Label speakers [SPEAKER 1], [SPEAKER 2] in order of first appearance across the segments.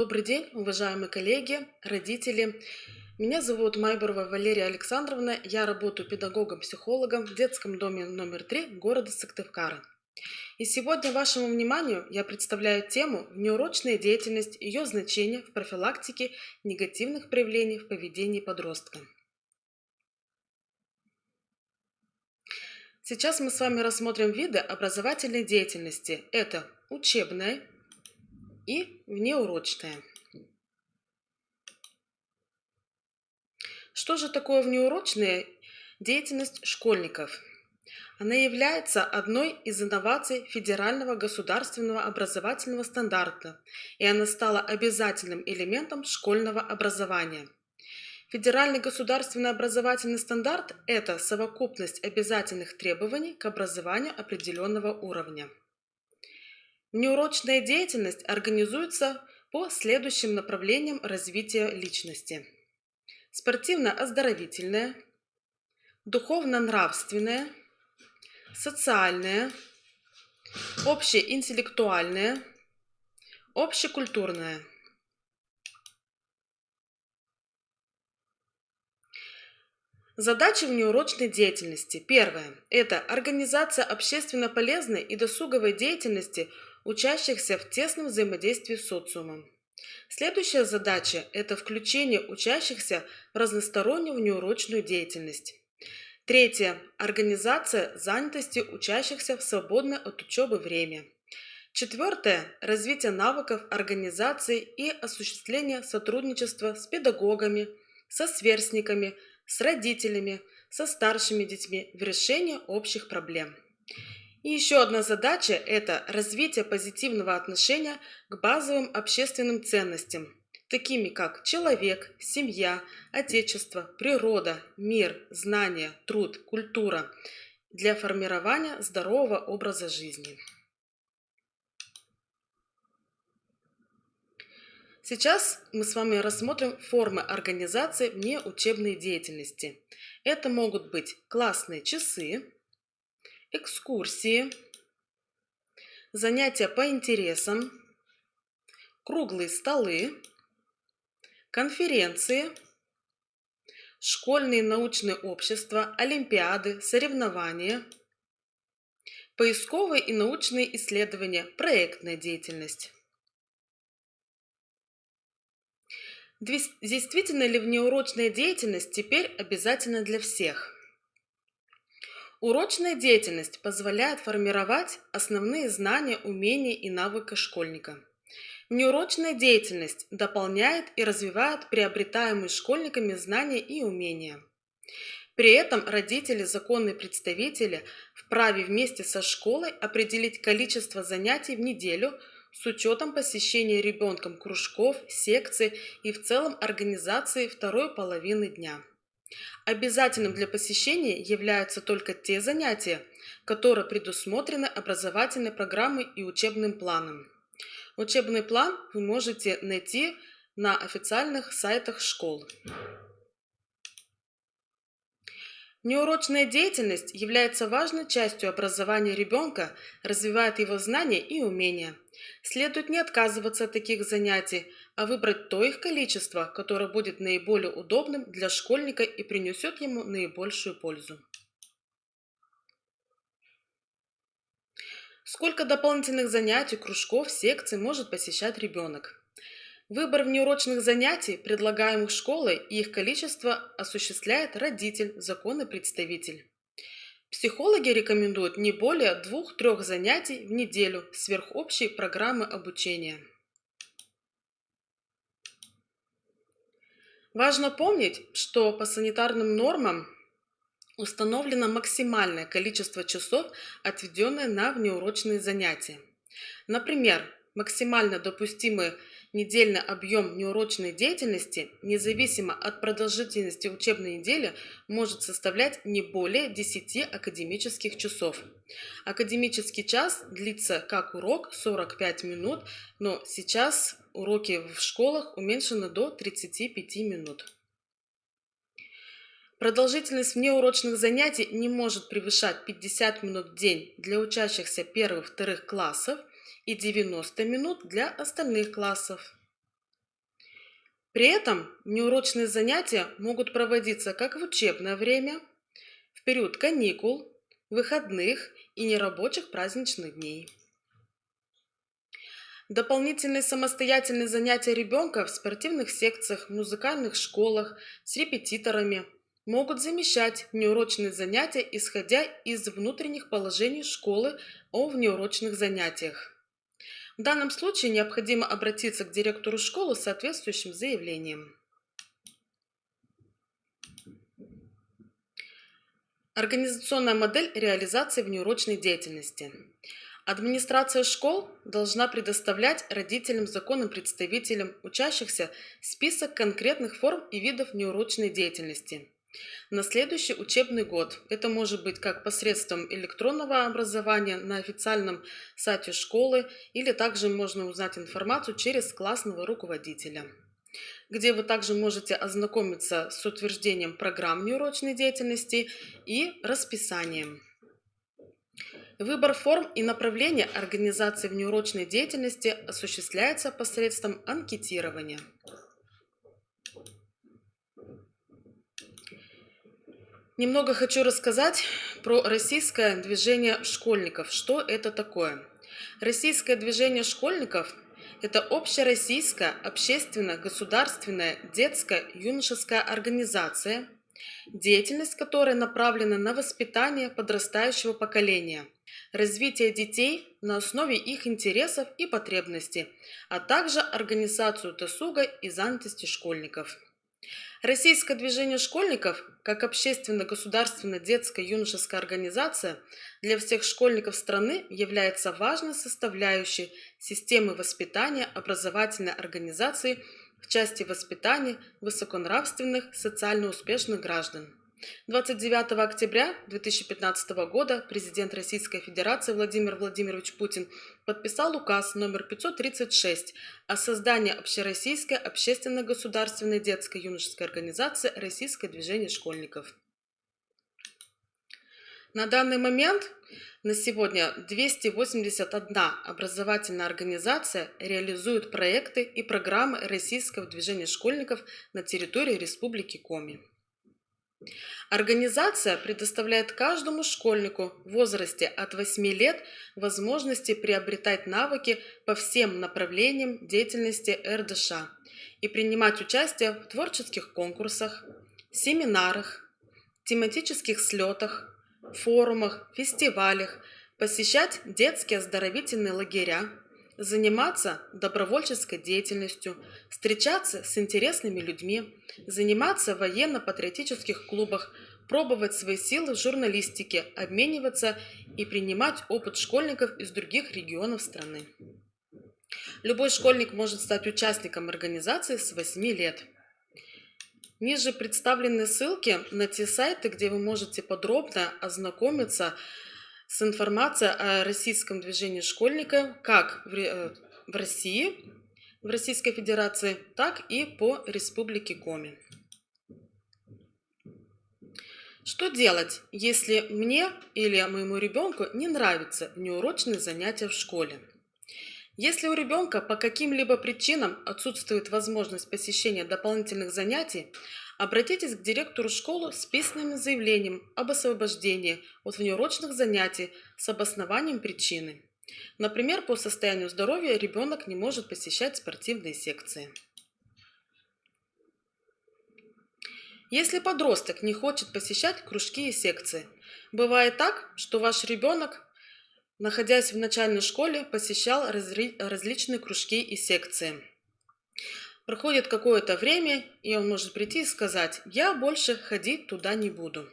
[SPEAKER 1] Добрый день, уважаемые коллеги, родители. Меня зовут Майбурова Валерия Александровна. Я работаю педагогом-психологом в детском доме номер 3 города Сыктывкара. И сегодня вашему вниманию я представляю тему «Внеурочная деятельность, ее значение в профилактике негативных проявлений в поведении подростка». Сейчас мы с вами рассмотрим виды образовательной деятельности. Это учебная и внеурочная. Что же такое внеурочная деятельность школьников? Она является одной из инноваций федерального государственного образовательного стандарта, и она стала обязательным элементом школьного образования. Федеральный государственный образовательный стандарт– это совокупность обязательных требований к образованию определенного уровня. Внеурочная деятельность организуется по следующим направлениям развития личности: спортивно-оздоровительная, духовно-нравственная, социальная, общеинтеллектуальная, общекультурная. Задачи внеурочной деятельности. Первое– это организация общественно полезной и досуговой деятельности учащихся в тесном взаимодействии с социумом. Следующая задача– это включение учащихся в разностороннюю внеурочную деятельность. Третье– организация занятости учащихся в свободное от учебы время. Четвертое– развитие навыков организации и осуществления сотрудничества с педагогами, со сверстниками, с родителями, со старшими детьми в решении общих проблем. И еще одна задача– это развитие позитивного отношения к базовым общественным ценностям, такими как человек, семья, отечество, природа, мир, знания, труд, культура, для формирования здорового образа жизни. Сейчас мы с вами рассмотрим формы организации внеучебной деятельности. Это могут быть классные часы, экскурсии, занятия по интересам, круглые столы, конференции, школьные научные общества, олимпиады, соревнования, поисковые и научные исследования, проектная деятельность. Действительно ли внеурочная деятельность теперь обязательна для всех? Урочная деятельность позволяет формировать основные знания, умения и навыки школьника. Внеурочная деятельность дополняет и развивает приобретаемые школьниками знания и умения. При этом родители, законные представители, вправе вместе со школой определить количество занятий в неделю с учетом посещения ребенком кружков, секций и в целом организации второй половины дня. Обязательным для посещения являются только те занятия, которые предусмотрены образовательной программой и учебным планом. Учебный план вы можете найти на официальных сайтах школ. Внеурочная деятельность является важной частью образования ребенка, развивает его знания и умения. Следует не отказываться от таких занятий, а выбрать то их количество, которое будет наиболее удобным для школьника и принесет ему наибольшую пользу. Сколько дополнительных занятий, кружков, секций может посещать ребенок? Выбор внеурочных занятий, предлагаемых школой, и их количество осуществляет родитель, законный представитель. Психологи рекомендуют не более 2-3 занятий в неделю сверх общей программы обучения. Важно помнить, что по санитарным нормам установлено максимальное количество часов, отведенное на внеурочные занятия. Например, максимально допустимый недельный объем внеурочной деятельности, независимо от продолжительности учебной недели, может составлять не более 10 академических часов. Академический час длится как урок 45 минут, но сейчас уроки в школах уменьшены до 35 минут. Продолжительность внеурочных занятий не может превышать 50 минут в день для учащихся первых-вторых классов и 90 минут для остальных классов. При этом неурочные занятия могут проводиться как в учебное время, в период каникул, выходных и нерабочих праздничных дней. Дополнительные самостоятельные занятия ребенка в спортивных секциях, музыкальных школах с репетиторами могут замещать неурочные занятия, исходя из внутренних положений школы о внеурочных занятиях. В данном случае необходимо обратиться к директору школы с соответствующим заявлением. Организационная модель реализации внеурочной деятельности. Администрация школ должна предоставлять родителям, законным представителям учащихся список конкретных форм и видов неурочной деятельности на следующий учебный год. Это может быть как посредством электронного образования на официальном сайте школы, или также можно узнать информацию через классного руководителя, где вы также можете ознакомиться с утверждением программ неурочной деятельности и расписанием. Выбор форм и направления организации внеурочной деятельности осуществляется посредством анкетирования. Немного хочу рассказать про российское движение школьников. Что это такое? Российское движение школьников – это общероссийская общественно-государственная детско-юношеская организация, деятельность которой направлена на воспитание подрастающего поколения, развитие детей на основе их интересов и потребностей, а также организацию досуга и занятости школьников. Российское движение школьников, как общественно-государственная детско-юношеская организация, для всех школьников страны является важной составляющей системы воспитания образовательной организации в части воспитания высоконравственных, социально успешных граждан. 29 октября 2015 года президент Российской Федерации Владимир Владимирович Путин подписал указ номер 536 о создании общероссийской общественно-государственной детско-юношеской организации «Российское движение школьников». На данный момент, на сегодня, 281 образовательная организация реализует проекты и программы Российского движения школьников на территории Республики Коми. Организация предоставляет каждому школьнику в возрасте от 8 лет возможности приобретать навыки по всем направлениям деятельности РДШ и принимать участие в творческих конкурсах, семинарах, тематических слетах, форумах, фестивалях, посещать детские оздоровительные лагеря, заниматься добровольческой деятельностью, встречаться с интересными людьми, заниматься в военно-патриотических клубах, пробовать свои силы в журналистике, обмениваться и принимать опыт школьников из других регионов страны. Любой школьник может стать участником организации с 8 лет. Ниже представлены ссылки на те сайты, где вы можете подробно ознакомиться с информацией о российском движении школьников как в России, в Российской Федерации, так и по Республике Коми. Что делать, если мне или моему ребенку не нравятся внеурочные занятия в школе? Если у ребенка по каким-либо причинам отсутствует возможность посещения дополнительных занятий, обратитесь к директору школы с письменным заявлением об освобождении от внеурочных занятий с обоснованием причины. Например, по состоянию здоровья ребенок не может посещать спортивные секции. Если подросток не хочет посещать кружки и секции, бывает так, что ваш ребенок, находясь в начальной школе, посещал различные кружки и секции. Проходит какое-то время, и он может прийти и сказать: «Я больше ходить туда не буду».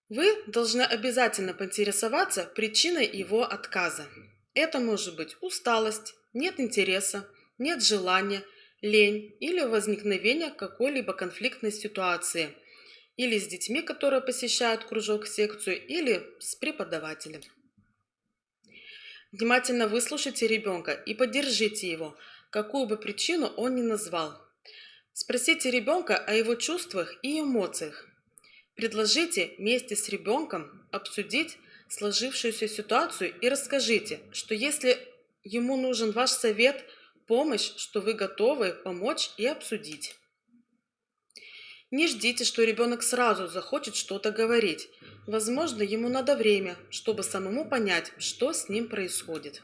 [SPEAKER 1] Вы должны обязательно поинтересоваться причиной его отказа. Это может быть усталость, нет интереса, нет желания, лень или возникновение какой-либо конфликтной ситуации, или с детьми, которые посещают кружок, секцию, или с преподавателем. Внимательно выслушайте ребенка и поддержите его, какую бы причину он ни назвал. Спросите ребенка о его чувствах и эмоциях. Предложите вместе с ребенком обсудить сложившуюся ситуацию и расскажите, что если ему нужен ваш совет, помощь, что вы готовы помочь и обсудить. Не ждите, что ребенок сразу захочет что-то говорить. Возможно, ему надо время, чтобы самому понять, что с ним происходит.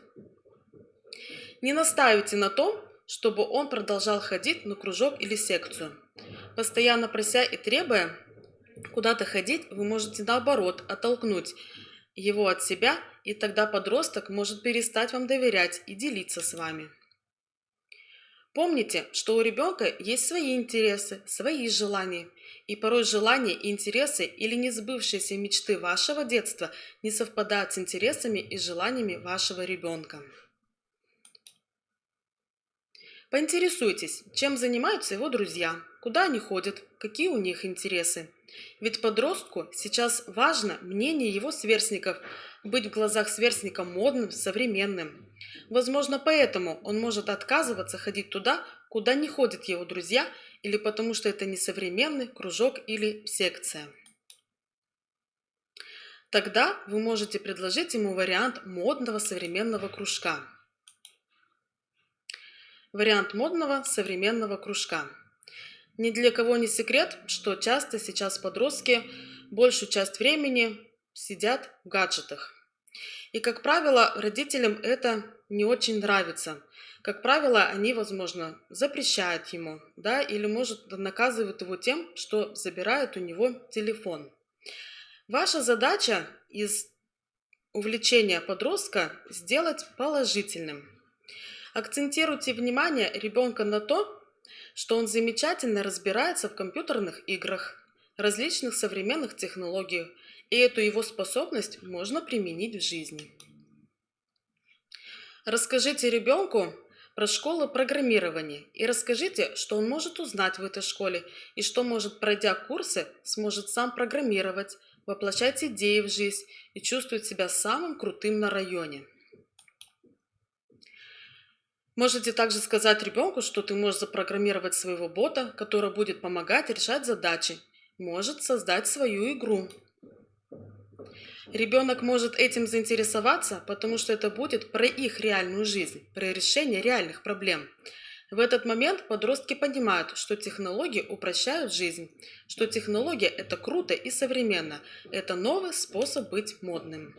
[SPEAKER 1] Не настаивайте на том, чтобы он продолжал ходить на кружок или секцию. Постоянно прося и требуя куда-то ходить, вы можете наоборот оттолкнуть его от себя, и тогда подросток может перестать вам доверять и делиться с вами. Помните, что у ребенка есть свои интересы, свои желания, и порой желания и интересы или несбывшиеся мечты вашего детства не совпадают с интересами и желаниями вашего ребенка. Поинтересуйтесь, чем занимаются его друзья, куда они ходят, какие у них интересы. Ведь подростку сейчас важно мнение его сверстников, быть в глазах сверстника модным, современным. Возможно, поэтому он может отказываться ходить туда, куда не ходят его друзья, или потому что это не современный кружок или секция. Тогда вы можете предложить ему вариант модного современного кружка. Вариант модного современного кружка. Ни для кого не секрет, что часто сейчас подростки большую часть времени сидят в гаджетах. И, как правило, родителям это не очень нравится. Как правило, они, возможно, запрещают ему, да, или, может, наказывают его тем, что забирают у него телефон. Ваша задача из увлечения подростка сделать положительным. Акцентируйте внимание ребенка на то, что он замечательно разбирается в компьютерных играх, различных современных технологиях, и эту его способность можно применить в жизни. Расскажите ребенку про школу программирования и расскажите, что он может узнать в этой школе и что, может, пройдя курсы, сможет сам программировать, воплощать идеи в жизнь и чувствовать себя самым крутым на районе. Можете также сказать ребенку, что ты можешь запрограммировать своего бота, который будет помогать решать задачи, может создать свою игру. Ребенок может этим заинтересоваться, потому что это будет про их реальную жизнь, про решение реальных проблем. В этот момент подростки понимают, что технологии упрощают жизнь, что технология – это круто и современно, это новый способ быть модным.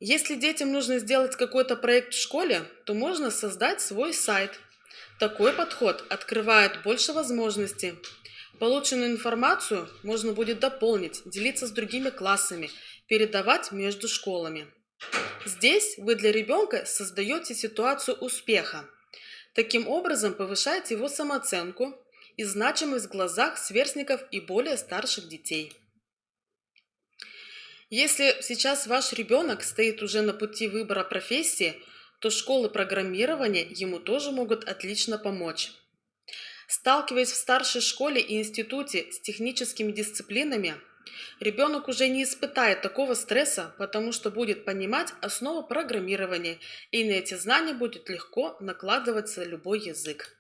[SPEAKER 1] Если детям нужно сделать какой-то проект в школе, то можно создать свой сайт. Такой подход открывает больше возможностей. Полученную информацию можно будет дополнить, делиться с другими классами, передавать между школами. Здесь вы для ребенка создаете ситуацию успеха. Таким образом повышаете его самооценку и значимость в глазах сверстников и более старших детей. Если сейчас ваш ребенок стоит уже на пути выбора профессии, то школы программирования ему тоже могут отлично помочь. Сталкиваясь в старшей школе и институте с техническими дисциплинами, ребенок уже не испытает такого стресса, потому что будет понимать основу программирования, и на эти знания будет легко накладываться любой язык.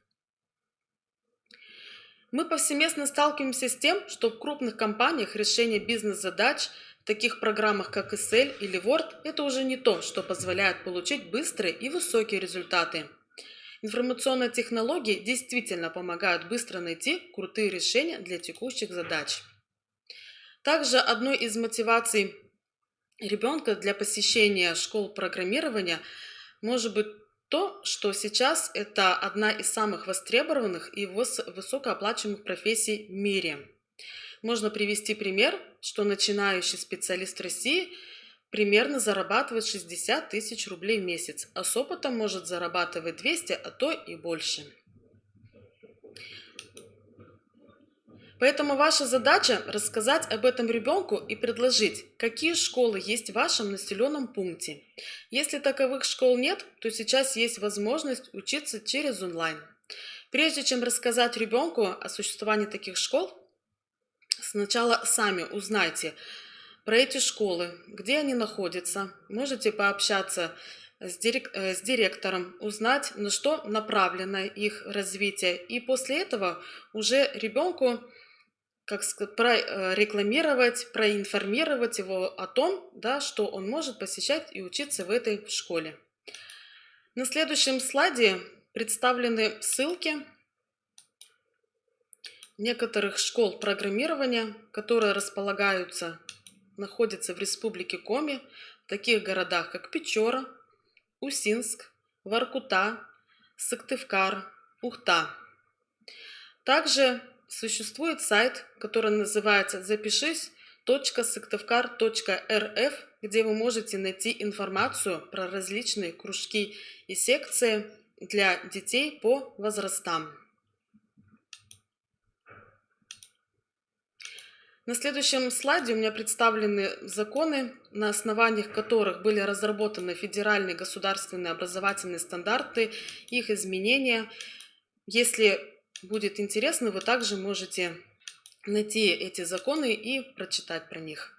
[SPEAKER 1] Мы повсеместно сталкиваемся с тем, что в крупных компаниях решение бизнес-задач в таких программах, как Excel или Word, это уже не то, что позволяет получить быстрые и высокие результаты. Информационные технологии действительно помогают быстро найти крутые решения для текущих задач. Также одной из мотиваций ребенка для посещения школ программирования может быть то, что сейчас это одна из самых востребованных и высокооплачиваемых профессий в мире. Можно привести пример, что начинающий специалист в России примерно зарабатывает 60 тысяч рублей в месяц, а с опытом может зарабатывать 200, а то и больше. Поэтому ваша задача рассказать об этом ребенку и предложить, какие школы есть в вашем населенном пункте. Если таковых школ нет, то сейчас есть возможность учиться через онлайн. Прежде чем рассказать ребенку о существовании таких школ, сначала сами узнайте про эти школы, где они находятся. Можете пообщаться с директором, узнать, на что направлено их развитие. И после этого уже ребенку прорекламировать, проинформировать его о том, да, что он может посещать и учиться в этой школе. На следующем слайде представлены ссылки некоторых школ программирования, которые находятся в Республике Коми, в таких городах, как Печора, Усинск, Воркута, Сыктывкар, Ухта. Также существует сайт, который называется запишись.сыктывкар.рф, где вы можете найти информацию про различные кружки и секции для детей по возрастам. На следующем слайде у меня представлены законы, на основаниях которых были разработаны федеральные государственные образовательные стандарты, их изменения. Если будет интересно, вы также можете найти эти законы и прочитать про них.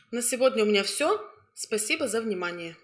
[SPEAKER 1] На сегодня у меня все. Спасибо за внимание.